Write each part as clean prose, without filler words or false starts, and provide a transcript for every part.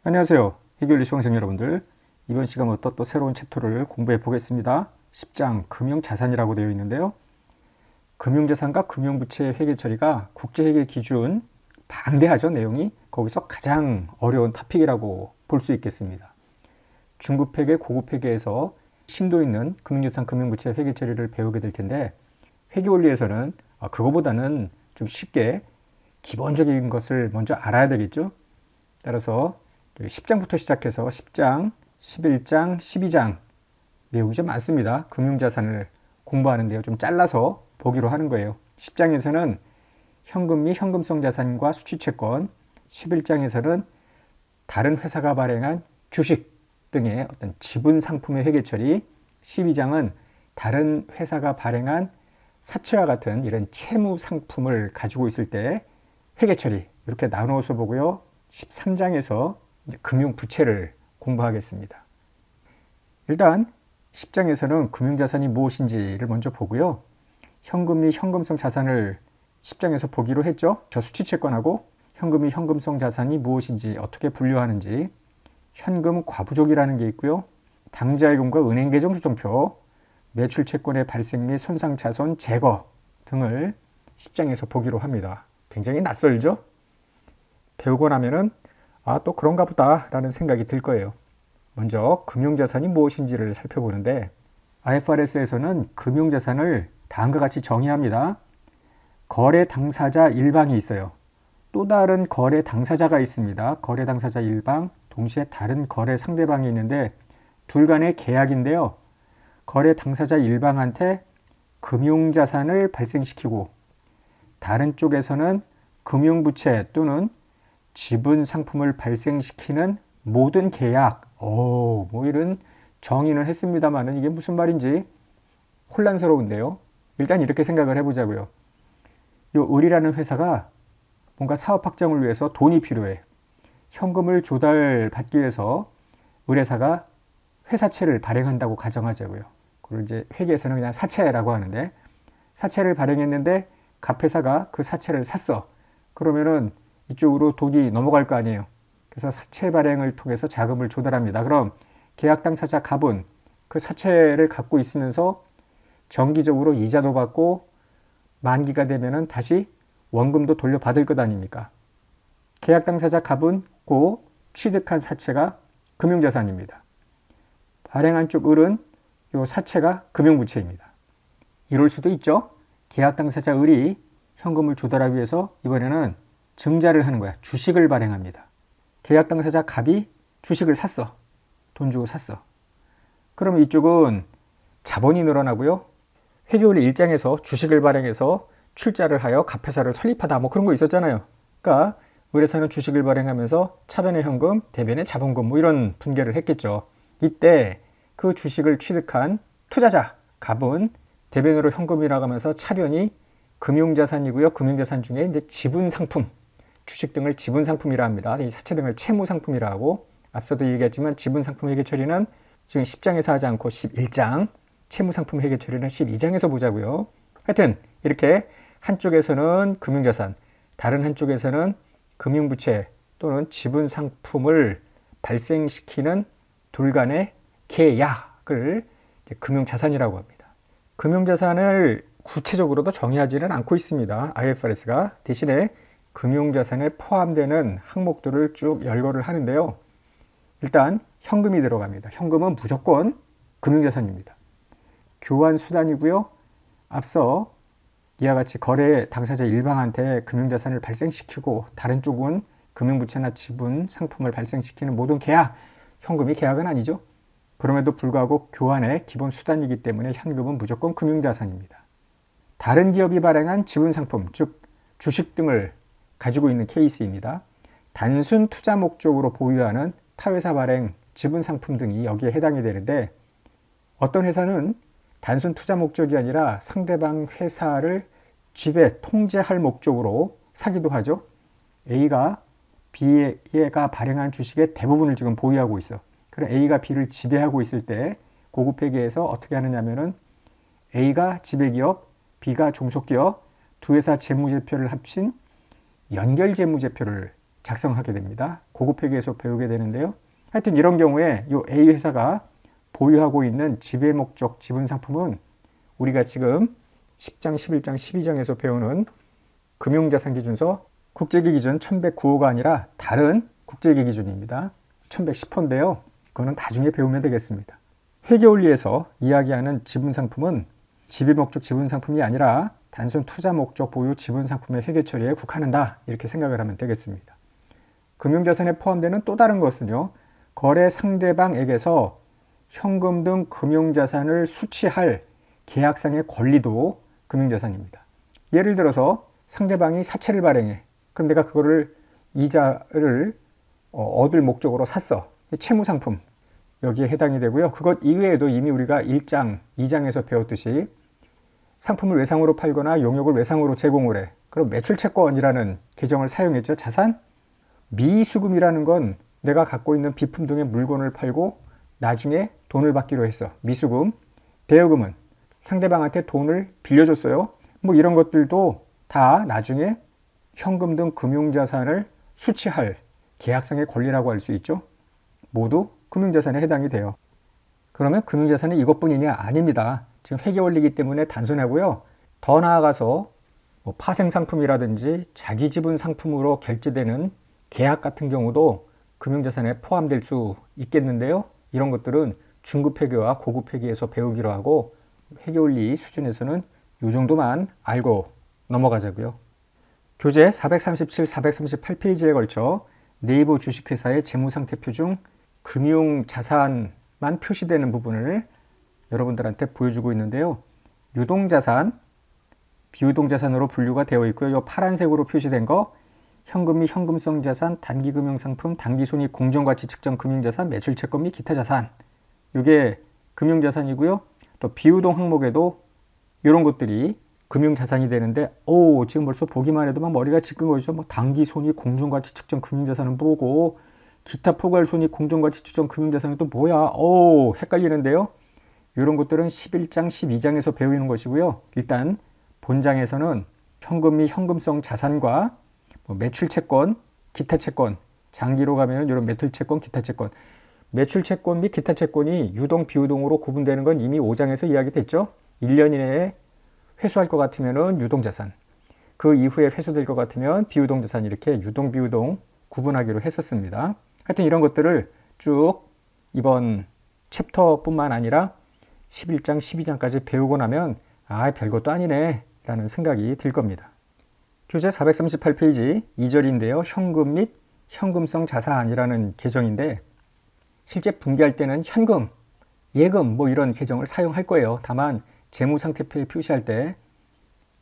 안녕하세요. 해결리 수강생 여러분들. 이번 시간부터 또 새로운 챕터를 공부해 보겠습니다. 10장 금융자산이라고 되어 있는데요. 금융자산과 금융부채 회계 처리가 국제회계 기준 방대하죠, 내용이. 거기서 가장 어려운 토픽이라고 볼 수 있겠습니다. 중급 회계, 고급 회계에서 심도 있는 금융자산, 금융부채 회계 처리를 배우게 될 텐데, 회계 원리에서는 그거보다는 좀 쉽게 기본적인 것을 먼저 알아야 되겠죠. 따라서 10장부터 시작해서 10장, 11장, 12장 내용이 좀 많습니다. 금융자산을 공부하는데요. 좀 잘라서 보기로 하는 거예요. 10장에서는 현금 및 현금성 자산과 수취채권, 11장에서는 다른 회사가 발행한 주식 등의 어떤 지분 상품의 회계 처리, 12장은 다른 회사가 발행한 사채와 같은 이런 채무 상품을 가지고 있을 때 회계 처리 이렇게 나누어서 보고요. 13장에서 금융부채를 공부하겠습니다. 일단 10장에서는 금융자산이 무엇인지를 먼저 보고요. 현금 및 현금성 자산을 10장에서 보기로 했죠. 저수취채권하고 현금 및 현금성 자산이 무엇인지 어떻게 분류하는지, 현금 과부족이라는 게 있고요. 당좌예금과 은행계정 수정표, 매출채권의 발생 및 손상차손 제거 등을 10장에서 보기로 합니다. 굉장히 낯설죠? 배우고 나면은 또 그런가 보다 라는 생각이 들 거예요. 먼저 금융자산이 무엇인지를 살펴보는데 IFRS에서는 금융자산을 다음과 같이 정의합니다. 거래 당사자 1방이 있어요. 또 다른 거래 당사자가 있습니다. 거래 당사자 1방, 동시에 다른 거래 상대방이 있는데 둘 간의 계약인데요. 거래 당사자 1방한테 금융자산을 발생시키고 다른 쪽에서는 금융부채 또는 지분 상품을 발생시키는 모든 계약. 뭐 이런 정의는 했습니다만은 이게 무슨 말인지 혼란스러운데요. 일단 이렇게 생각을 해보자고요. 요 을이라는 회사가 뭔가 사업 확장을 위해서 돈이 필요해. 현금을 조달받기 위해서 을회사가 회사채를 발행한다고 가정하자고요. 그걸 이제 회계에서는 그냥 사채라고 하는데, 사채를 발행했는데 갑회사가 그 사채를 샀어. 그러면은 이쪽으로 돈이 넘어갈 거 아니에요. 그래서 사채 발행을 통해서 자금을 조달합니다. 그럼 계약 당사자 갑은 그 사채를 갖고 있으면서 정기적으로 이자도 받고 만기가 되면은 다시 원금도 돌려받을 것 아닙니까? 계약 당사자 갑은 그 취득한 사채가 금융자산입니다. 발행한 쪽 을은 이 사채가 금융부채입니다. 이럴 수도 있죠. 계약 당사자 을이 현금을 조달하기 위해서 이번에는 증자를 하는 거야. 주식을 발행합니다. 계약 당사자 갑이 주식을 샀어. 돈 주고 샀어. 그러면 이쪽은 자본이 늘어나고요. 회계원리 1장에서 주식을 발행해서 출자를 하여 갑회사를 설립하다 뭐 그런 거 있었잖아요. 그러니까 을회사는 주식을 발행하면서 차변의 현금, 대변의 자본금 뭐 이런 분계를 했겠죠. 이때 그 주식을 취득한 투자자 갑은 대변으로 현금이라고 하면서 차변이 금융자산이고요. 금융자산 중에 이제 지분 상품, 주식 등을 지분 상품이라 합니다. 이 사채 등을 채무 상품이라 하고, 앞서도 얘기했지만 지분 상품 회계 처리는 지금 10장에서 하지 않고 11장, 채무 상품 회계 처리는 12장에서 보자고요. 하여튼 이렇게 한쪽에서는 금융자산, 다른 한쪽에서는 금융부채 또는 지분 상품을 발생시키는 둘 간의 계약을 금융자산이라고 합니다. 금융자산을 구체적으로도 정의하지는 않고 있습니다. IFRS가 대신에 금융자산에 포함되는 항목들을 쭉 열거를 하는데요. 일단 현금이 들어갑니다. 현금은 무조건 금융자산입니다. 교환수단이고요. 앞서 이와 같이 거래 당사자 일방한테 금융자산을 발생시키고 다른 쪽은 금융부채나 지분 상품을 발생시키는 모든 계약, 현금이 계약은 아니죠. 그럼에도 불구하고 교환의 기본 수단이기 때문에 현금은 무조건 금융자산입니다. 다른 기업이 발행한 지분 상품, 즉 주식 등을 가지고 있는 케이스입니다. 단순 투자 목적으로 보유하는 타회사 발행 지분 상품 등이 여기에 해당이 되는데, 어떤 회사는 단순 투자 목적이 아니라 상대방 회사를 지배, 통제할 목적으로 사기도 하죠. A가 B가 발행한 주식의 대부분을 지금 보유하고 있어. 그럼 A가 B를 지배하고 있을 때 고급 회계에서 어떻게 하느냐면은 A가 지배기업, B가 종속기업, 두 회사 재무제표를 합친 연결재무제표를 작성하게 됩니다. 고급 회계에서 배우게 되는데요. 하여튼 이런 경우에 이 A 회사가 보유하고 있는 지배 목적 지분 상품은 우리가 지금 10장, 11장, 12장에서 배우는 금융자산기준서 국제기 기준 1109호가 아니라 다른 국제기 기준입니다. 1110호인데요. 그거는 나중에 배우면 되겠습니다. 회계원리에서 이야기하는 지분 상품은 지배 목적 지분 상품이 아니라 단순 투자 목적 보유 지분 상품의 회계 처리에 국한한다. 이렇게 생각을 하면 되겠습니다. 금융자산에 포함되는 또 다른 것은요. 거래 상대방에게서 현금 등 금융자산을 수취할 계약상의 권리도 금융자산입니다. 예를 들어서 상대방이 사채를 발행해. 그럼 내가 그거를 이자를 얻을 목적으로 샀어. 채무상품. 여기에 해당이 되고요. 그것 이외에도 이미 우리가 1장, 2장에서 배웠듯이 상품을 외상으로 팔거나 용역을 외상으로 제공을 해. 그럼 매출채권이라는 계정을 사용했죠. 자산. 미수금이라는 건 내가 갖고 있는 비품 등의 물건을 팔고 나중에 돈을 받기로 했어. 미수금. 대여금은 상대방한테 돈을 빌려줬어요. 뭐 이런 것들도 다 나중에 현금 등 금융자산을 수취할 계약상의 권리라고 할 수 있죠. 모두 금융자산에 해당이 돼요. 그러면 금융자산이 이것뿐이냐? 아닙니다. 지금 회계원리이기 때문에 단순하고요. 더 나아가서 뭐 파생상품이라든지 자기지분 상품으로 결제되는 계약 같은 경우도 금융자산에 포함될 수 있겠는데요. 이런 것들은 중급회계와 고급회계에서 배우기로 하고 회계원리 수준에서는 이 정도만 알고 넘어가자고요. 교재 437, 438페이지에 걸쳐 네이버 주식회사의 재무상태표 중 금융자산만 표시되는 부분을 여러분들한테 보여주고 있는데요. 유동자산, 비유동자산으로 분류가 되어 있고요. 이 파란색으로 표시된 거 현금 및 현금성 자산, 단기금융상품, 단기손익 공정가치 측정 금융자산, 매출채권 및 기타 자산. 이게 금융자산이고요. 또 비유동 항목에도 이런 것들이 금융자산이 되는데 지금 벌써 보기만 해도 막 머리가 지끈거리죠. 뭐 단기손익 공정가치 측정 금융자산은 뭐고 기타 포괄손익 공정가치 측정 금융자산은 또 뭐야? 헷갈리는데요. 이런 것들은 11장, 12장에서 배우는 것이고요. 일단 본장에서는 현금 및 현금성 자산과 뭐 매출채권, 기타채권, 장기로 가면 이런 매출채권, 기타채권, 매출채권 및 기타채권이 유동, 비유동으로 구분되는 건 이미 5장에서 이야기됐죠. 1년 이내에 회수할 것 같으면 유동자산, 그 이후에 회수될 것 같으면 비유동자산 이렇게 유동, 비유동 구분하기로 했었습니다. 하여튼 이런 것들을 쭉 이번 챕터뿐만 아니라 11장, 12장까지 배우고 나면 별것도 아니네 라는 생각이 들 겁니다. 교재 438페이지 2절인데요. 현금 및 현금성 자산이라는 계정인데 실제 분기할 때는 현금, 예금 뭐 이런 계정을 사용할 거예요. 다만 재무상태표에 표시할 때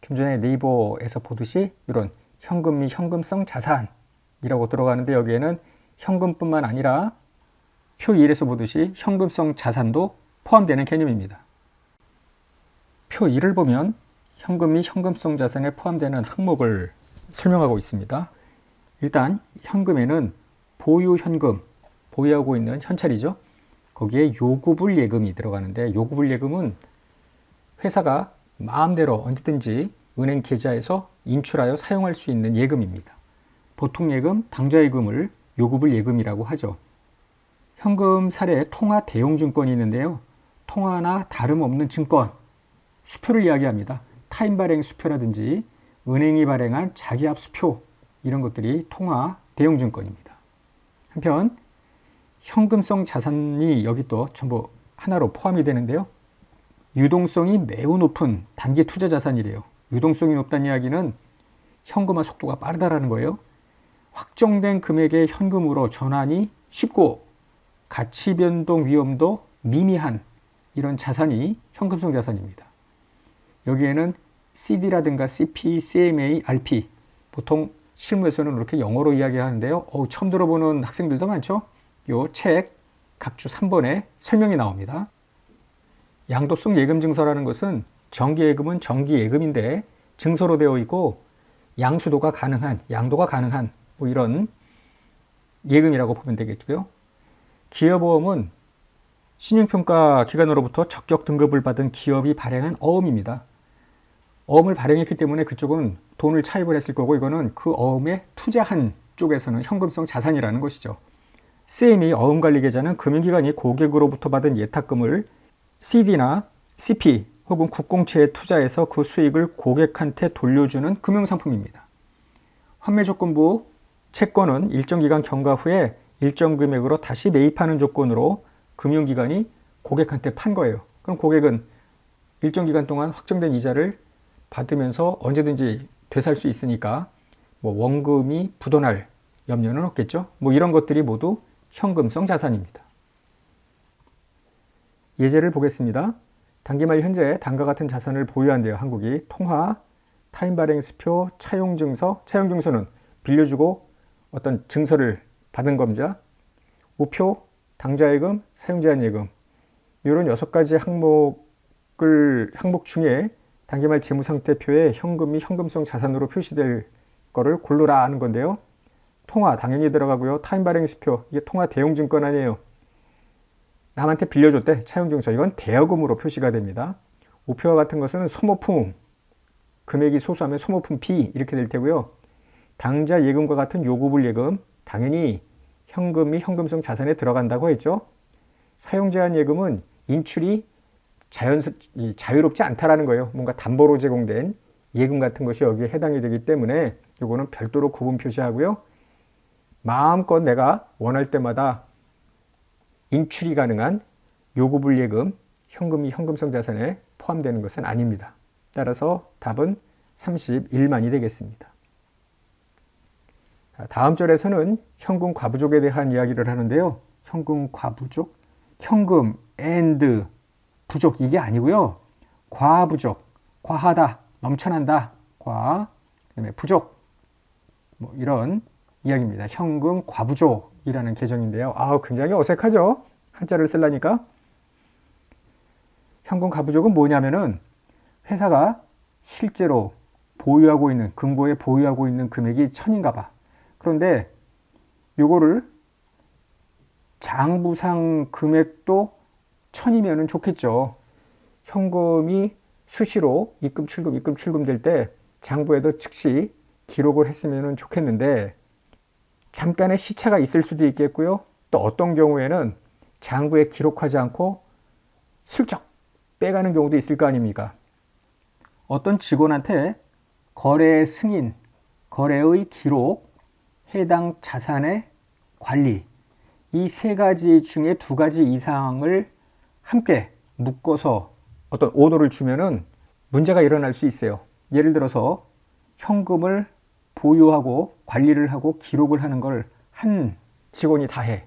좀 전에 네이버에서 보듯이 이런 현금 및 현금성 자산이라고 들어가는데 여기에는 현금뿐만 아니라 표 1에서 보듯이 현금성 자산도 포함되는 개념입니다. 표 1을 보면 현금 및 현금성 자산에 포함되는 항목을 설명하고 있습니다. 일단 현금에는 보유 현금, 보유하고 있는 현찰이죠. 거기에 요구불 예금이 들어가는데 요구불 예금은 회사가 마음대로 언제든지 은행 계좌에서 인출하여 사용할 수 있는 예금입니다. 보통 예금, 당좌 예금을 요구불 예금이라고 하죠. 현금 사례에 통화 대용증권이 있는데요. 통화나 다름없는 증권, 수표를 이야기합니다. 타인 발행 수표라든지 은행이 발행한 자기압 수표 이런 것들이 통화 대용증권입니다. 한편 현금성 자산이 여기 또 전부 하나로 포함이 되는데요. 유동성이 매우 높은 단기 투자 자산이래요. 유동성이 높다는 이야기는 현금화 속도가 빠르다라는 거예요. 확정된 금액의 현금으로 전환이 쉽고 가치 변동 위험도 미미한 이런 자산이 현금성 자산입니다. 여기에는 CD라든가 CP, CMA, RP 보통 실무에서는 이렇게 영어로 이야기하는데요. 처음 들어보는 학생들도 많죠. 이 책 각주 3번에 설명이 나옵니다. 양도성 예금 증서라는 것은 정기예금은 정기예금인데 증서로 되어 있고 양수도가 가능한, 양도가 가능한 뭐 이런 예금이라고 보면 되겠고요. 기여보험은 신용평가 기관으로부터 적격 등급을 받은 기업이 발행한 어음입니다. 어음을 발행했기 때문에 그쪽은 돈을 차입을 했을 거고 이거는 그 어음에 투자한 북쪽에서는 현금성 자산이라는 것이죠. CME 어음관리계좌는 금융기관이 고객으로부터 받은 예탁금을 CD나 CP 혹은 국공채에 투자해서 그 수익을 고객한테 돌려주는 금융상품입니다. 환매조건부 채권은 일정 기간 경과 후에 일정 금액으로 다시 매입하는 조건으로 금융기관이 고객한테 판 거예요. 그럼 고객은 일정 기간 동안 확정된 이자를 받으면서 언제든지 되살 수 있으니까 뭐 원금이 부도날 염려는 없겠죠. 뭐 이런 것들이 모두 현금성 자산입니다. 예제를 보겠습니다. 단기말 현재 다음과 같은 자산을 보유한대요. 한국이 통화, 타임 발행 수표, 차용 증서. 차용 증서는 빌려주고 어떤 증서를 받은 겁니다. 우표, 당좌예금, 사용제한예금. 이런 6가지 항목 중에 단기말 재무상태표에 현금 및 현금성 자산으로 표시될 거를 고르라 하는 건데요. 통화 당연히 들어가고요. 타임 발행 수표, 이게 통화 대용증권 아니에요. 남한테 빌려줬대. 차용증서, 이건 대여금으로 표시가 됩니다. 우표와 같은 것은 소모품, 금액이 소소하면 소모품 B 이렇게 될 테고요. 당좌 예금과 같은 요구불 예금, 당연히 현금 및 현금성 자산에 들어간다고 했죠. 사용제한 예금은 인출이 자유롭지 않다라는 거예요. 뭔가 담보로 제공된 예금 같은 것이 여기에 해당이 되기 때문에 이거는 별도로 구분 표시하고요. 마음껏 내가 원할 때마다 인출이 가능한 요구불 예금, 현금 및 현금성 자산에 포함되는 것은 아닙니다. 따라서 답은 31만이 되겠습니다. 다음 절에서는 현금 과부족에 대한 이야기를 하는데요. 현금 과부족, 현금 and 부족 이게 아니고요. 과부족, 과하다, 넘쳐난다, 그다음에 부족, 뭐 이런 이야기입니다. 현금 과부족이라는 계정인데요. 굉장히 어색하죠? 한자를 쓰려니까. 현금 과부족은 뭐냐면은 회사가 실제로 보유하고 있는, 금고에 보유하고 있는 금액이 1000인가 봐. 그런데 요거를 장부상 금액도 1000이면은 좋겠죠. 현금이 수시로 입금 출금 될 때 장부에도 즉시 기록을 했으면 좋겠는데 잠깐의 시차가 있을 수도 있겠고요. 또 어떤 경우에는 장부에 기록하지 않고 슬쩍 빼가는 경우도 있을 거 아닙니까? 어떤 직원한테 거래 승인, 거래의 기록, 해당 자산의 관리, 이 3가지 중에 2가지 이상을 함께 묶어서 어떤 오더를 주면은 문제가 일어날 수 있어요. 예를 들어서 현금을 보유하고 관리를 하고 기록을 하는 걸 한 직원이 다 해.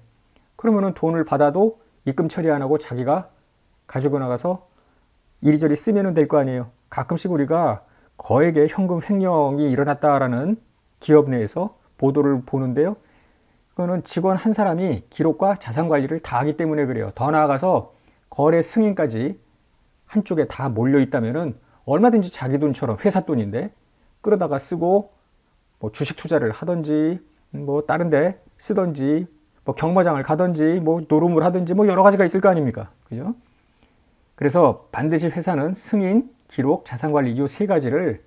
그러면은 돈을 받아도 입금 처리 안 하고 자기가 가지고 나가서 이리저리 쓰면 될 거 아니에요. 가끔씩 우리가 거액의 현금 횡령이 일어났다라는 기업 내에서 보도를 보는데요. 그거는 직원 한 사람이 기록과 자산 관리를 다 하기 때문에 그래요. 더 나아가서 거래 승인까지 한쪽에 다 몰려 있다면은 얼마든지 자기 돈처럼 회사 돈인데 끌어다가 쓰고 뭐 주식 투자를 하든지 뭐 다른 데 쓰든지 뭐 경마장을 가든지 뭐 노름을 하든지 뭐 여러 가지가 있을 거 아닙니까? 그죠? 그래서 반드시 회사는 승인, 기록, 자산 관리 이 3가지를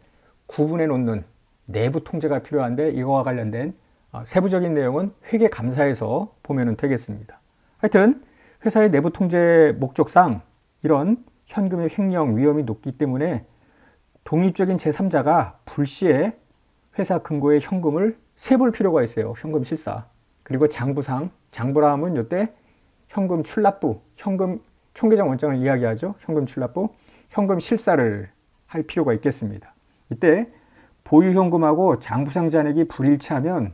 구분해 놓는 내부 통제가 필요한데 이거와 관련된 세부적인 내용은 회계감사에서 보면 되겠습니다. 하여튼 회사의 내부 통제 목적상 이런 현금의 횡령 위험이 높기 때문에 독립적인 제3자가 불시에 회사 금고에 현금을 세볼 필요가 있어요. 현금 실사. 그리고 장부상, 장부라 하면 이때 현금 출납부, 현금 총계장 원장을 이야기하죠. 현금 출납부, 현금 실사를 할 필요가 있겠습니다. 이때 보유 현금하고 장부상 잔액이 불일치하면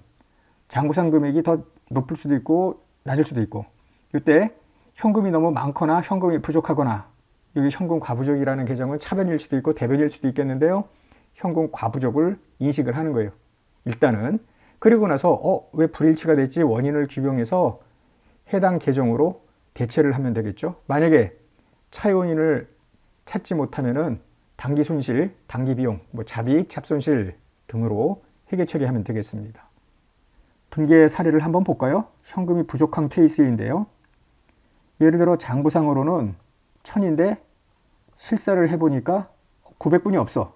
장부상 금액이 더 높을 수도 있고 낮을 수도 있고, 이때 현금이 너무 많거나 현금이 부족하거나, 여기 현금 과부족이라는 계정은 차변일 수도 있고 대변일 수도 있겠는데요. 현금 과부족을 인식을 하는 거예요. 일단은. 그리고 나서 왜 불일치가 됐지? 원인을 규명해서 해당 계정으로 대체를 하면 되겠죠. 만약에 차요인을 찾지 못하면은 단기 손실, 단기 비용, 뭐 자비익, 잡손실 등으로 회계 처리하면 되겠습니다. 분계 사례를 한번 볼까요? 현금이 부족한 케이스인데요. 예를 들어 장부상으로는 1000인데 실사를 해보니까 900분이 없어.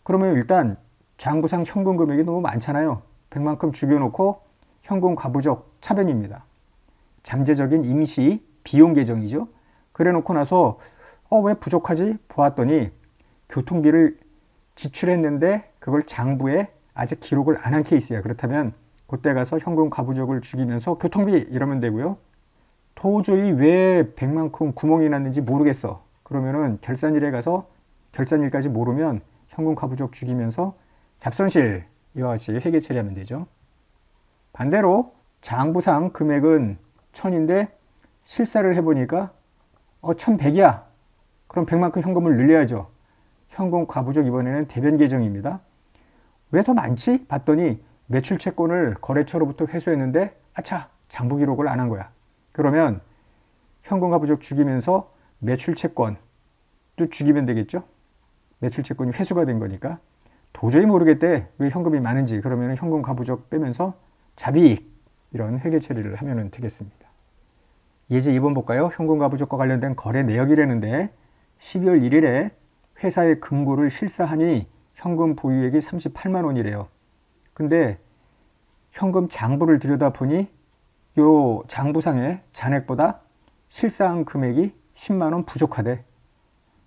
그러면 일단 장부상 현금 금액이 너무 많잖아요. 100만큼 죽여놓고 현금 과부족 차변입니다. 잠재적인 임시 비용 계정이죠. 그래 놓고 나서 왜 부족하지? 보았더니 교통비를 지출했는데 그걸 장부에 아직 기록을 안 한 케이스야. 그렇다면 그때 가서 현금 과부족을 죽이면서 교통비 이러면 되고요. 도저히 왜 100만큼 구멍이 났는지 모르겠어. 그러면은 결산일에 가서 결산일까지 모르면 현금 과부족 죽이면서 잡손실 이와 같이 회계 처리하면 되죠. 반대로 장부상 금액은 1000인데 실사를 해보니까 1100이야. 그럼 100만큼 현금을 늘려야죠. 현금 과부족 이번에는 대변 계정입니다. 왜 더 많지? 봤더니 매출 채권을 거래처로부터 회수했는데 아차 장부 기록을 안 한 거야. 그러면 현금 과부족 죽이면서 매출 채권도 죽이면 되겠죠. 매출 채권이 회수가 된 거니까 도저히 모르겠대 왜 현금이 많은지. 그러면 현금 과부족 빼면서 잡이익 이런 회계 처리를 하면 되겠습니다. 예제 2번 볼까요? 현금 과부족과 관련된 거래 내역이라는데 12월 1일에 회사의 금고를 실사하니 현금 보유액이 38만 원이래요. 근데 현금 장부를 들여다보니 요 장부상의 잔액보다 실사한 금액이 10만 원 부족하대.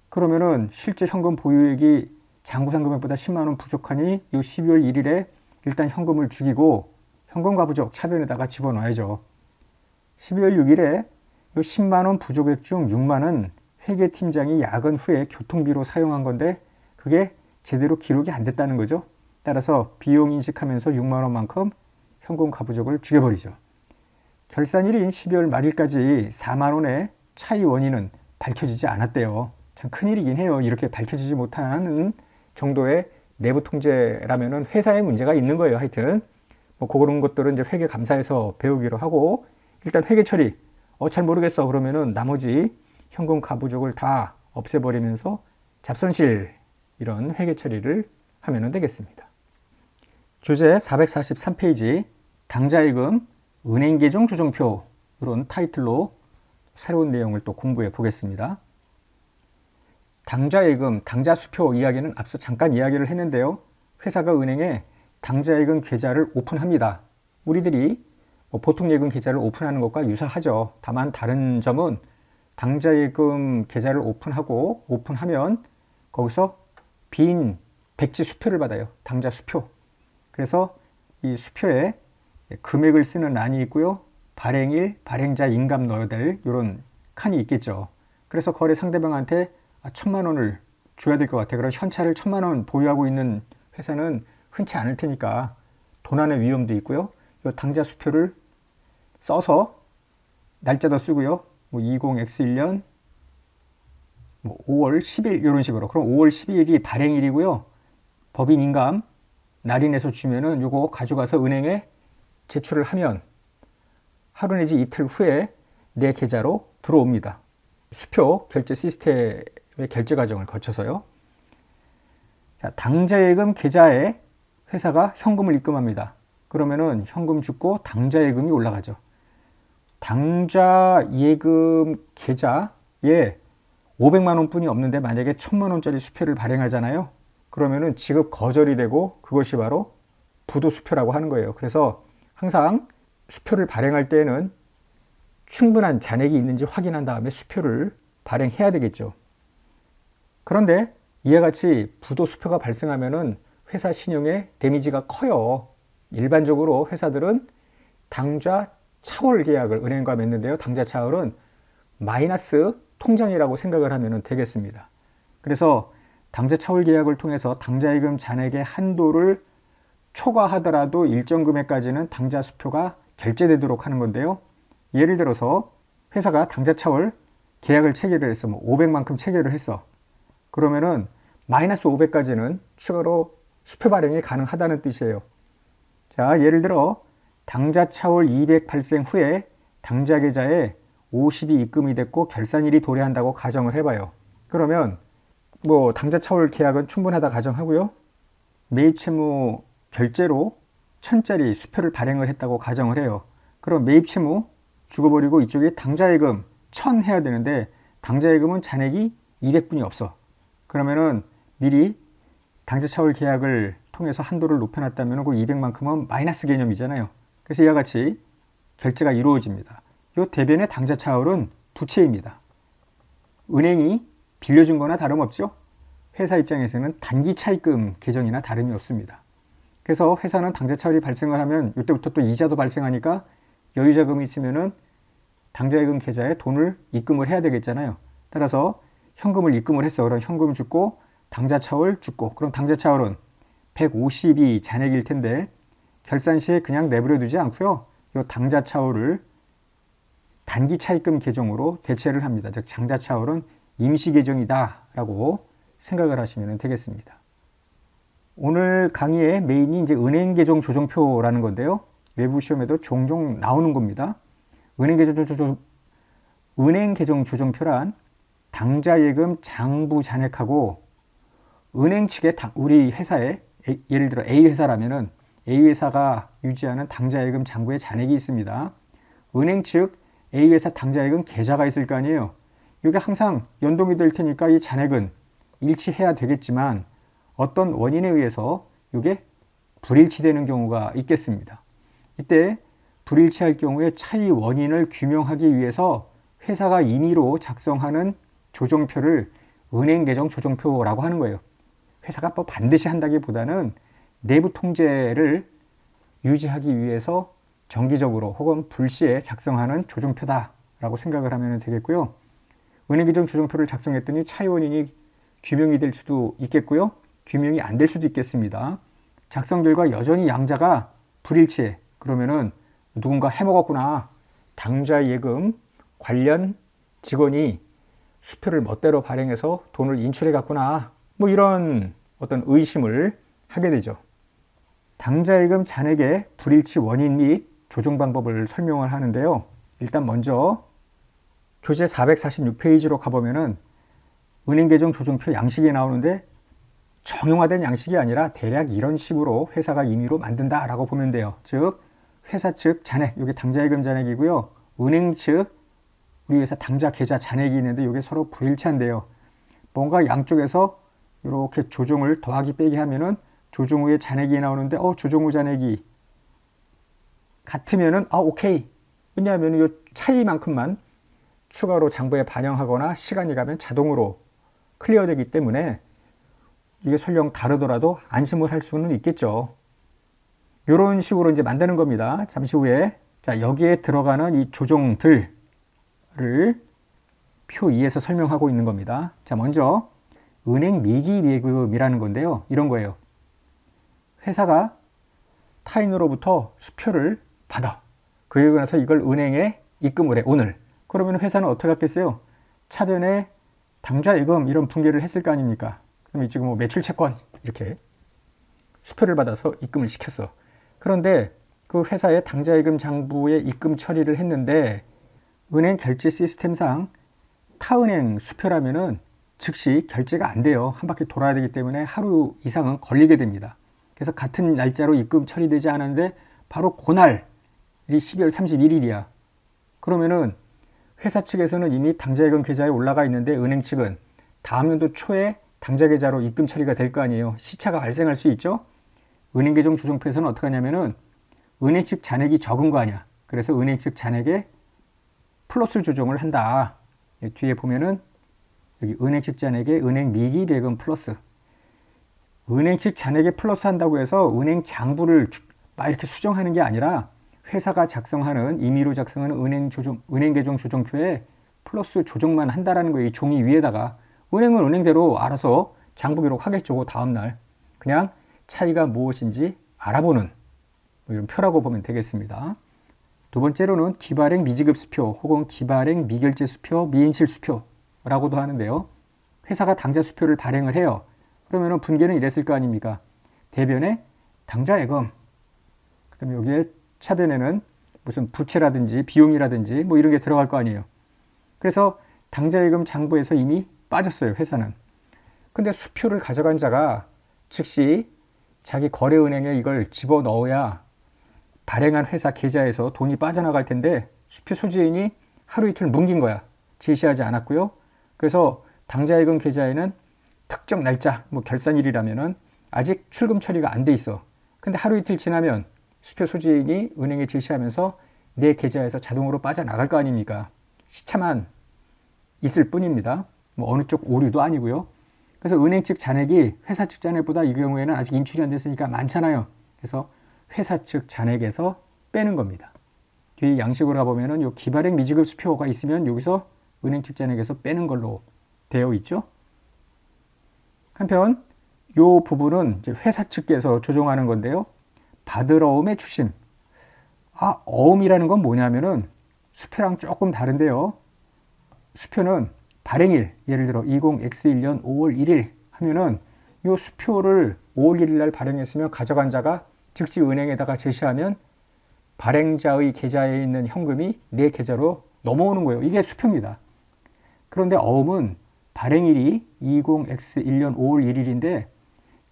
그러면은 실제 현금 보유액이 장부상 금액보다 10만 원 부족하니 요 12월 1일에 일단 현금을 죽이고 현금 과부족 차변에다가 집어넣어야죠. 12월 6일에 요 10만 원 부족액 중 6만 원 회계팀장이 야근 후에 교통비로 사용한 건데 그게 제대로 기록이 안 됐다는 거죠. 따라서 비용 인식하면서 6만 원만큼 현금 과부족을 죽여버리죠. 결산일인 12월 말일까지 4만 원의 차이 원인은 밝혀지지 않았대요. 참 큰일이긴 해요. 이렇게 밝혀지지 못하는 정도의 내부 통제라면은 회사에 문제가 있는 거예요. 하여튼 뭐 그런 것들은 이제 회계 감사에서 배우기로 하고 일단 회계 처리 잘 모르겠어 그러면은 나머지 현금 과부족을 다 없애버리면서 잡손실 이런 회계 처리를 하면 되겠습니다. 교재 443페이지 당좌예금 은행계정 조정표 이런 타이틀로 새로운 내용을 또 공부해 보겠습니다. 당좌예금, 당좌수표 이야기는 앞서 잠깐 이야기를 했는데요. 회사가 은행에 당좌예금 계좌를 오픈합니다. 우리들이 보통 예금 계좌를 오픈하는 것과 유사하죠. 다만 다른 점은 당좌예금 계좌를 오픈하면 거기서 빈 백지 수표를 받아요. 당좌수표. 그래서 이 수표에 금액을 쓰는 란이 있고요. 발행일, 발행자 인감 넣어야 될 이런 칸이 있겠죠. 그래서 거래 상대방한테 1000만 원을 줘야 될 것 같아. 그럼 현찰을 1000만 원 보유하고 있는 회사는 흔치 않을 테니까 도난의 위험도 있고요. 이 당좌 수표를 써서 날짜도 쓰고요. 20X1년 5월 10일 이런 식으로. 그럼 5월 12일이 발행일이고요. 법인 인감 날인해서 주면은 요거 가져가서 은행에 제출을 하면 하루 내지 이틀 후에 내 계좌로 들어옵니다. 수표 결제 시스템의 결제 과정을 거쳐서요. 자, 당좌예금 계좌에 회사가 현금을 입금합니다. 그러면은 현금 죽고 당좌예금이 올라가죠. 당좌예금 계좌에 500만 원뿐이 없는데 만약에 1000만 원짜리 수표를 발행하잖아요. 그러면은 지급 거절이 되고 그것이 바로 부도수표라고 하는 거예요. 그래서 항상 수표를 발행할 때에는 충분한 잔액이 있는지 확인한 다음에 수표를 발행해야 되겠죠. 그런데 이와 같이 부도수표가 발생하면은 회사 신용에 데미지가 커요. 일반적으로 회사들은 당좌 차월 계약을 은행과 맺는데요. 당좌 차월은 마이너스 통장이라고 생각을 하면 되겠습니다. 그래서 당좌 차월 계약을 통해서 당좌예금 잔액의 한도를 초과하더라도 일정 금액까지는 당좌 수표가 결제되도록 하는 건데요. 예를 들어서 회사가 당좌 차월 계약을 체결을 했어. 500만큼 체결을 했어. 그러면은 마이너스 500까지는 추가로 수표 발행이 가능하다는 뜻이에요. 자, 예를 들어 당좌 차월 200 발생 후에 당좌 계좌에 50이 입금이 됐고 결산일이 도래한다고 가정을 해봐요. 그러면 당좌 차월 계약은 충분하다 가정하고요. 매입 채무 결제로 1000짜리 수표를 발행을 했다고 가정을 해요. 그럼 매입 채무 죽어버리고 이쪽에 당좌예금 1000 해야 되는데 당좌예금은 잔액이 200분이 없어. 그러면은 미리 당좌 차월 계약을 통해서 한도를 높여놨다면 그 200만큼은 마이너스 개념이잖아요. 그래서 이와 같이 결제가 이루어집니다. 이 대변의 당좌 차율은 부채입니다. 은행이 빌려준 거나 다름없죠. 회사 입장에서는 단기 차입금 계정이나 다름이 없습니다. 그래서 회사는 당좌 차율이 발생을 하면 이때부터 또 이자도 발생하니까 여유자금이 있으면은 당좌예금 계좌에 돈을 입금을 해야 되겠잖아요. 따라서 현금을 입금을 했어. 그럼 현금 줍고 당좌 차율 줍고, 그럼 당좌 차율은 150이 잔액일 텐데 결산 시에 그냥 내버려 두지 않고요. 이 당좌 차율을 단기 차입금 계정으로 대체를 합니다. 즉 당좌 차율은 임시 계정이다 라고 생각을 하시면 되겠습니다. 오늘 강의의 메인이 이제 은행 계정 조정표라는 건데요. 외부 시험에도 종종 나오는 겁니다. 은행 계정 조정표란 당좌예금 장부 잔액하고 은행 측에 우리 회사에 예를 들어 A 회사라면은 A 회사가 유지하는 당좌예금 장부에 잔액이 있습니다. 은행 측 A 회사 당좌예금 계좌가 있을 거 아니에요. 이게 항상 연동이 될 테니까 이 잔액은 일치해야 되겠지만 어떤 원인에 의해서 이게 불일치되는 경우가 있겠습니다. 이때 불일치할 경우에 차이 원인을 규명하기 위해서 회사가 임의로 작성하는 조정표를 은행 계정 조정표라고 하는 거예요. 회사가 뭐 반드시 한다기보다는 내부 통제를 유지하기 위해서 정기적으로 혹은 불시에 작성하는 조정표다라고 생각을 하면 되겠고요. 은행 계정 조정표를 작성했더니 차이 원인이 규명이 될 수도 있겠고요. 규명이 안 될 수도 있겠습니다. 작성 결과 여전히 양자가 불일치해. 그러면은 누군가 해먹었구나. 당좌예금 관련 직원이 수표를 멋대로 발행해서 돈을 인출해 갔구나. 뭐 이런 어떤 의심을 하게 되죠. 당좌예금 잔액의 불일치 원인 및 조정 방법을 설명을 하는데요. 일단 먼저 교재 446페이지로 가보면은 은행 계정 조정표 양식이 나오는데 정형화된 양식이 아니라 대략 이런 식으로 회사가 임의로 만든다라고 보면 돼요. 즉 회사 측 잔액, 이게 당좌예금 잔액이고요. 은행 측 우리 회사 당좌 계좌 잔액이 있는데 이게 서로 불일치한데요. 뭔가 양쪽에서 이렇게 조정을 더하기 빼기 하면은 조정 후에 잔액이 나오는데 조정 후 잔액이 같으면은 오케이. 왜냐하면 이 차이만큼만 추가로 장부에 반영하거나 시간이 가면 자동으로 클리어되기 때문에 이게 설령 다르더라도 안심을 할 수는 있겠죠. 이런 식으로 이제 만드는 겁니다. 잠시 후에 자 여기에 들어가는 이 조정들을 표 2에서 설명하고 있는 겁니다. 자 먼저 은행 미기예금이라는 건데요. 이런 거예요. 회사가 타인으로부터 수표를 받아. 그리고 나서 이걸 은행에 입금을 해. 오늘. 그러면 회사는 어떻게 하겠어요? 차변에 당좌예금 이런 분개를 했을 거 아닙니까? 그럼 지금 뭐 매출채권 이렇게 수표를 받아서 입금을 시켰어. 그런데 그 회사의 당좌예금 장부에 입금 처리를 했는데 은행 결제 시스템상 타은행 수표라면은 즉시 결제가 안 돼요. 한 바퀴 돌아야 되기 때문에 하루 이상은 걸리게 됩니다. 그래서 같은 날짜로 입금 처리되지 않았는데 바로 그날이 12월 31일이야. 그러면은 회사 측에서는 이미 당좌예금 계좌에 올라가 있는데 은행 측은 다음 연도 초에 당좌 계좌로 입금 처리가 될 거 아니에요. 시차가 발생할 수 있죠. 은행 계정 조정표에서는 어떻게 하냐면은 은행 측 잔액이 적은 거 아니야. 그래서 은행 측 잔액에 플러스 조정을 한다. 뒤에 보면은 여기 은행 측 잔액에 은행 미기예금 플러스. 은행 측 잔액에 플러스 한다고 해서 은행 장부를 막 이렇게 수정하는 게 아니라 회사가 작성하는 임의로 작성하는 은행 계정 조정표에 플러스 조정만 한다라는 거예요. 이 종이 위에다가 은행은 은행대로 알아서 장부 기록하겠죠. 다음날 그냥 차이가 무엇인지 알아보는 이런 표라고 보면 되겠습니다. 두 번째로는 기발행 미지급 수표 혹은 기발행 미결제 수표, 미인실 수표라고도 하는데요. 회사가 당좌 수표를 발행을 해요. 그러면 분계는 이랬을 거 아닙니까? 대변에 당좌예금, 그 다음에 여기에 차변에는 무슨 부채라든지 비용이라든지 뭐 이런 게 들어갈 거 아니에요. 그래서 당좌예금 장부에서 이미 빠졌어요. 회사는. 근데 수표를 가져간 자가 즉시 자기 거래은행에 이걸 집어넣어야 발행한 회사 계좌에서 돈이 빠져나갈 텐데 수표 소지인이 하루 이틀 뭉긴 거야. 제시하지 않았고요. 그래서 당좌예금 계좌에는 특정 날짜, 뭐 결산일이라면은 아직 출금 처리가 안 돼 있어. 근데 하루 이틀 지나면 수표 소진이 은행에 제시하면서 내 계좌에서 자동으로 빠져나갈 거 아닙니까? 시차만 있을 뿐입니다. 뭐 어느 쪽 오류도 아니고요. 그래서 은행 측 잔액이 회사 측 잔액보다 이 경우에는 아직 인출이 안 됐으니까 많잖아요. 그래서 회사 측 잔액에서 빼는 겁니다. 뒤에 양식으로 가보면은 요 기발행 미지급 수표가 있으면 여기서 은행 측 잔액에서 빼는 걸로 되어 있죠. 한편 요 부분은 이제 회사 측에서 조정하는 건데요. 받으러움의 추심. 어음이라는 건 뭐냐면은 수표랑 조금 다른데요. 수표는 발행일, 예를 들어 20X1년 5월 1일 하면은 이 수표를 5월 1일 날 발행했으면 가져간 자가 즉시 은행에다가 제시하면 발행자의 계좌에 있는 현금이 내 계좌로 넘어오는 거예요. 이게 수표입니다. 그런데 어음은 발행일이 20X1년 5월 1일인데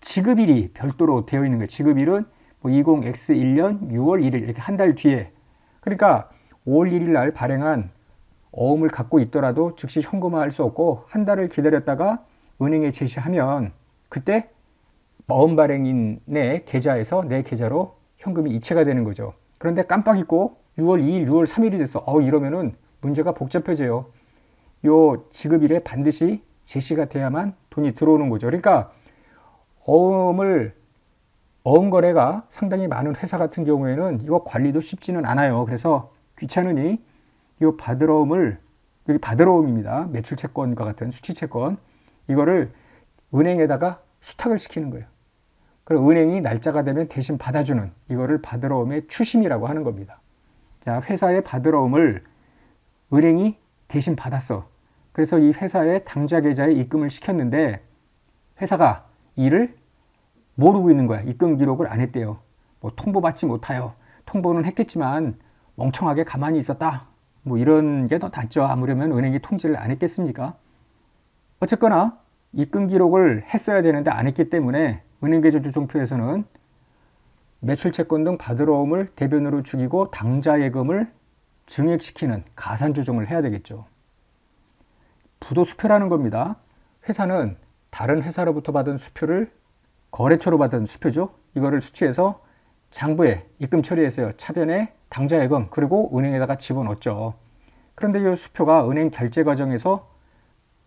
지급일이 별도로 되어 있는 거예요. 지급일은 뭐 20X1년 6월 1일 이렇게 한 달 뒤에. 그러니까 5월 1일 날 발행한 어음을 갖고 있더라도 즉시 현금화할 수 없고 한 달을 기다렸다가 은행에 제시하면 그때 어음 발행인의 계좌에서 내 계좌로 현금이 이체가 되는 거죠. 그런데 깜빡 잊고 6월 2일, 6월 3일이 됐어. 이러면은 문제가 복잡해져요. 요 지급일에 반드시 제시가 돼야만 돈이 들어오는 거죠. 그러니까 어음 거래가 상당히 많은 회사 같은 경우에는 이거 관리도 쉽지는 않아요. 그래서 귀찮으니 이 받으러움을, 여기 받으러움입니다. 매출채권과 같은 수취채권, 이거를 은행에다가 수탁을 시키는 거예요. 그리고 은행이 날짜가 되면 대신 받아주는, 이거를 받으러움의 추심이라고 하는 겁니다. 자, 회사의 받으러움을 은행이 대신 받았어. 그래서 이 회사의 당좌 계좌에 입금을 시켰는데 회사가 이를 모르고 있는 거야. 입금 기록을 안 했대요. 뭐 통보받지 못하여. 통보는 했겠지만 멍청하게 가만히 있었다. 뭐 이런 게 더 낫죠. 아무려면 은행이 통지를 안 했겠습니까? 어쨌거나 입금 기록을 했어야 되는데 안 했기 때문에 은행계좌조정표에서는 매출채권 등 받으러움을 대변으로 죽이고 당좌예금을 증액시키는 가산조정을 해야 되겠죠. 부도수표라는 겁니다. 회사는 다른 회사로부터 받은 수표를 거래처로 받은 수표죠. 이거를 수취해서 장부에 입금 처리했어요. 차변에 당좌예금, 그리고 은행에다가 집어넣었죠. 그런데 이 수표가 은행 결제 과정에서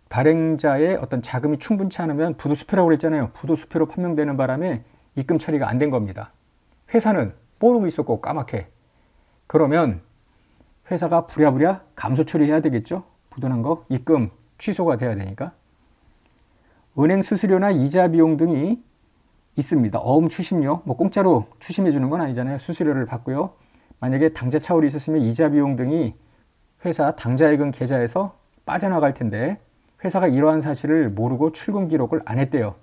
발행자의 어떤 자금이 충분치 않으면 부도수표라고 그랬잖아요. 부도수표로 판명되는 바람에 입금 처리가 안 된 겁니다. 회사는 모르고 있었고 까맣게. 그러면 회사가 부랴부랴 감소 처리해야 되겠죠. 부도난 거 입금 취소가 돼야 되니까. 은행 수수료나 이자 비용 등이 있습니다. 어음 추심료, 뭐 공짜로 추심해 주는 건 아니잖아요. 수수료를 받고요. 만약에 당좌 차올이 있었으면 이자 비용 등이 회사 당좌예금 계좌에서 빠져나갈 텐데 회사가 이러한 사실을 모르고 출금 기록을 안 했대요.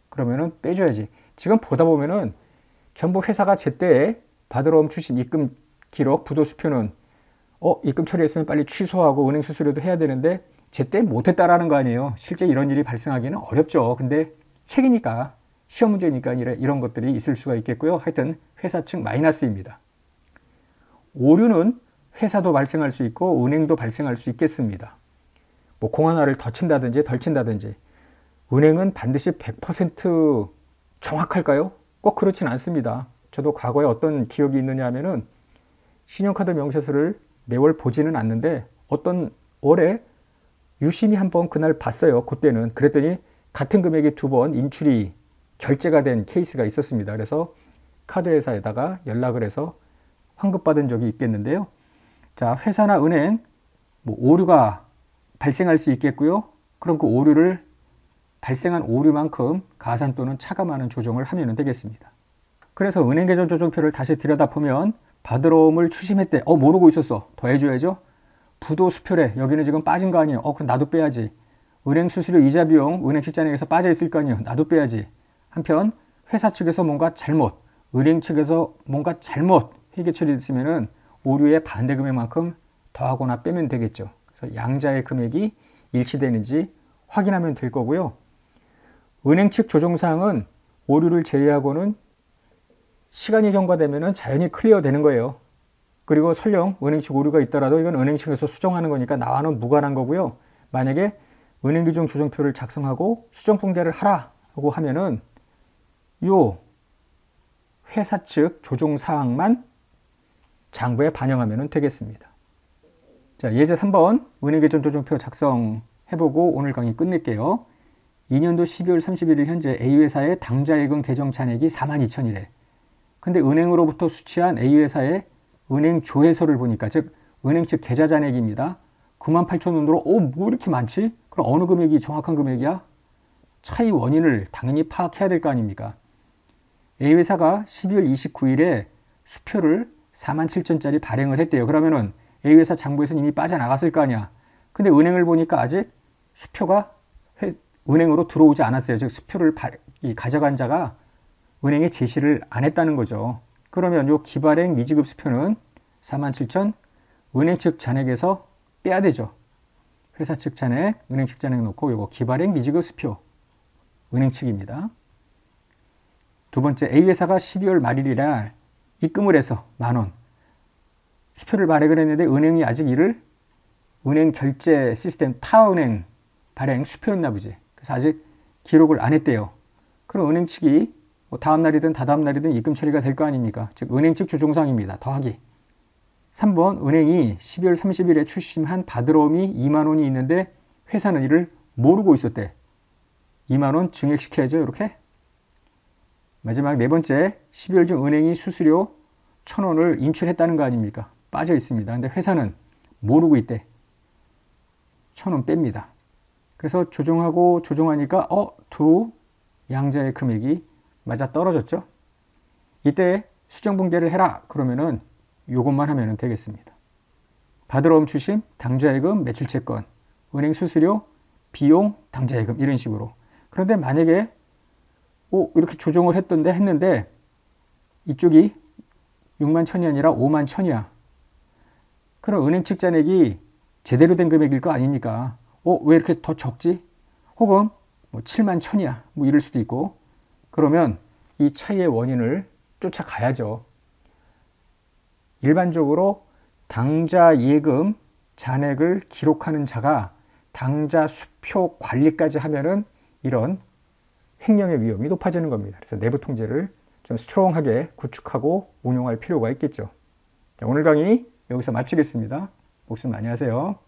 그러면은 빼줘야지. 지금 보다 보면은 전부 회사가 제때 받으러옴 추심 입금 기록 부도수표는 입금 처리했으면 빨리 취소하고 은행 수수료도 해야 되는데 제때 못했다라는 거 아니에요. 실제 이런 일이 발생하기는 어렵죠. 근데 책이니까 시험 문제니까 이런 것들이 있을 수가 있겠고요. 하여튼 회사 측 마이너스입니다. 오류는 회사도 발생할 수 있고 은행도 발생할 수 있겠습니다. 뭐 공 하나를 더 친다든지 덜 친다든지. 은행은 반드시 100% 정확할까요? 꼭 그렇진 않습니다. 저도 과거에 어떤 기억이 있느냐 하면은 신용카드 명세서를 매월 보지는 않는데 어떤 월에 유심히 한번 그날 봤어요. 그때는. 그랬더니 같은 금액이 2번 인출이 결제가 된 케이스가 있었습니다. 그래서 카드회사에다가 연락을 해서 환급받은 적이 있겠는데요. 자, 회사나 은행 뭐 오류가 발생할 수 있겠고요. 그럼 그 오류를 발생한 오류만큼 가산 또는 차감하는 조정을 하면 되겠습니다. 그래서 은행계좌 조정표를 다시 들여다보면 받으러움을 추심했대. 모르고 있었어. 더 해줘야죠. 부도수표래. 여기는 지금 빠진 거 아니에요. 그럼 나도 빼야지. 은행 수수료 이자 비용 은행 실장에서 빠져 있을 거 아니에요. 나도 빼야지. 한편 회사 측에서 뭔가 잘못, 은행 측에서 뭔가 잘못 회계 처리됐으면은 오류의 반대 금액만큼 더하거나 빼면 되겠죠. 그래서 양자의 금액이 일치되는지 확인하면 될 거고요. 은행 측 조정사항은 오류를 제외하고는 시간이 경과되면은 자연히 클리어 되는 거예요. 그리고 설령 은행 측 오류가 있더라도 이건 은행 측에서 수정하는 거니까 나와는 무관한 거고요. 만약에 은행규정 조정표를 작성하고 수정 공개를 하라고 하면은 요 회사 측 조정 사항만 장부에 반영하면 되겠습니다. 자, 예제 3번 은행계정 조정표 작성해보고 오늘 강의 끝낼게요. 2년도 12월 31일 현재 A회사의 당좌예금 계정 잔액이 42,000이래. 근데 은행으로부터 수취한 A회사의 은행 조회서를 보니까, 즉 은행 측 계좌 잔액입니다. 98,000원으로 뭐 이렇게 많지? 그럼 어느 금액이 정확한 금액이야? 차이 원인을 당연히 파악해야 될 거 아닙니까? A회사가 12월 29일에 수표를 47,000짜리 발행을 했대요. 그러면은 A회사 장부에서는 이미 빠져나갔을 거 아니야. 근데 은행을 보니까 아직 수표가 은행으로 들어오지 않았어요. 즉 수표를 가져간 자가 은행에 제시를 안 했다는 거죠. 그러면 요 기발행 미지급 수표는 47,000 은행 측 잔액에서 빼야 되죠. 회사 측 잔액, 은행 측 잔액 놓고 요거 기발행 미지급 수표 은행 측입니다. 두 번째, A회사가 12월 말일이라 입금을 해서 10,000원 수표를 발행을 했는데 은행이 아직 이를 은행 결제 시스템 타은행 발행 수표였나 보지. 그래서 아직 기록을 안 했대요. 그럼 은행 측이 뭐 다음 날이든 다다음 날이든 입금 처리가 될 거 아닙니까? 즉 은행 측 조정사항입니다. 더하기. 3번, 은행이 12월 30일에 출심한 받으러움이 20,000원이 있는데 회사는 이를 모르고 있었대. 20,000원 증액시켜야죠. 이렇게. 마지막 네 번째, 12월 중 은행이 수수료 1,000원을 인출했다는 거 아닙니까? 빠져 있습니다. 근데 회사는 모르고 있대. 1,000원 뺍니다. 그래서 조정하고 조정하니까 두 양자의 금액이 맞아 떨어졌죠. 이때 수정분계를 해라. 그러면은 요것만 하면 되겠습니다. 받으러움 추심, 당좌예금, 매출채권, 은행 수수료, 비용, 당좌예금 이런 식으로. 그런데 만약에 이렇게 조정을 했는데 이쪽이 61,000이 아니라 51,000이야. 그럼 은행 측 잔액이 제대로 된 금액일 거 아닙니까? 왜 이렇게 더 적지? 혹은 71,000이야. 뭐 이럴 수도 있고. 그러면 이 차이의 원인을 쫓아가야죠. 일반적으로 당좌 예금 잔액을 기록하는 자가 당좌 수표 관리까지 하면은 이런 횡령의 위험이 높아지는 겁니다. 그래서 내부 통제를 좀 스트롱하게 구축하고 운용할 필요가 있겠죠. 자, 오늘 강의 여기서 마치겠습니다. 목숨 많이 하세요.